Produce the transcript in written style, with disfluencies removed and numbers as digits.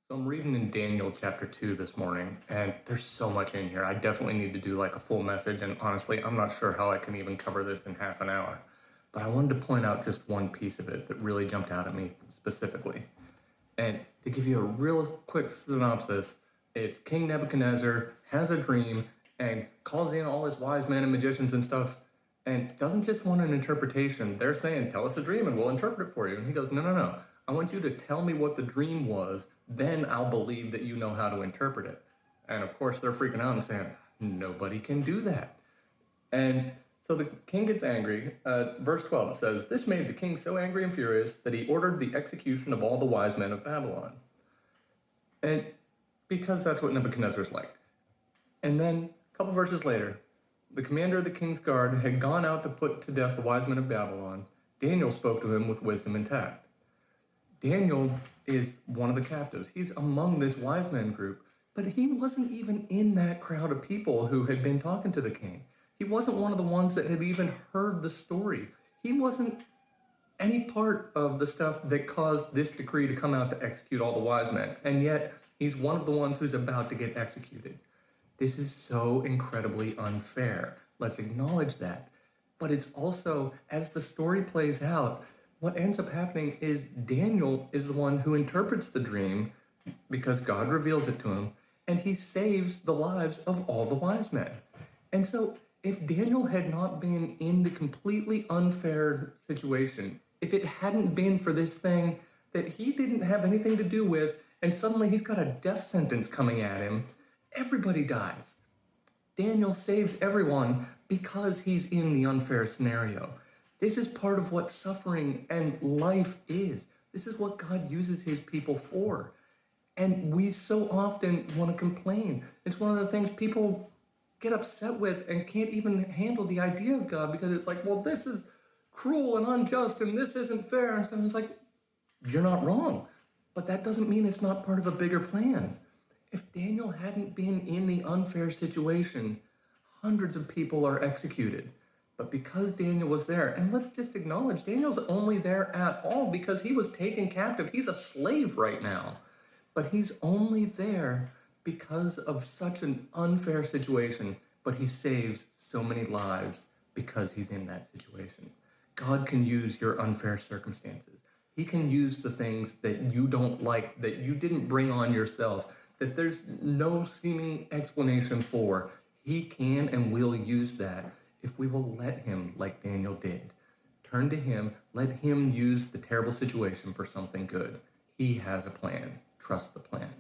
So I'm reading in Daniel chapter 2 this morning, and there's so much in here. I definitely need to do like a full message, and honestly, I'm not sure how I can even cover this in half an hour. But I wanted to point out just one piece of it that really jumped out at me specifically. And to give you a real quick synopsis, it's King Nebuchadnezzar has a dream and calls in all his wise men and magicians and stuff, and doesn't just want an interpretation. They're saying, "Tell us a dream and we'll interpret it for you." And he goes, "No, no, no. I want you to tell me what the dream was, then I'll believe that you know how to interpret it." And of course, they're freaking out and saying, "Nobody can do that." And so the king gets angry. Verse 12 says, "This made the king so angry and furious that he ordered the execution of all the wise men of Babylon." And because that's what Nebuchadnezzar's like. And then a couple verses later, the commander of the king's guard had gone out to put to death the wise men of Babylon. Daniel spoke to him with wisdom and tact. Daniel is one of the captives. He's among this wise men group, but he wasn't even in that crowd of people who had been talking to the king. He wasn't one of the ones that had even heard the story. He wasn't any part of the stuff that caused this decree to come out to execute all the wise men. And yet, he's one of the ones who's about to get executed. This is so incredibly unfair. Let's acknowledge that. But it's also, as the story plays out, what ends up happening is Daniel is the one who interprets the dream because God reveals it to him, and he saves the lives of all the wise men. And so, if Daniel had not been in the completely unfair situation, if it hadn't been for this thing that he didn't have anything to do with, and suddenly he's got a death sentence coming at him, everybody dies. Daniel saves everyone because he's in the unfair scenario. This is part of what suffering and life is. This is what God uses his people for. And we so often want to complain. It's one of the things people get upset with and can't even handle the idea of God because it's like, well, this is cruel and unjust and this isn't fair. And so it's like, you're not wrong. But that doesn't mean it's not part of a bigger plan. If Daniel hadn't been in the unfair situation, hundreds of people are executed. But because Daniel was there, and let's just acknowledge, Daniel's only there at all because he was taken captive. He's a slave right now. But he's only there because of such an unfair situation, but he saves so many lives because he's in that situation. God can use your unfair circumstances. He can use the things that you don't like, that you didn't bring on yourself, that there's no seeming explanation for. He can and will use that if we will let him, like Daniel did. Turn to him, let him use the terrible situation for something good. He has a plan. Trust the plan.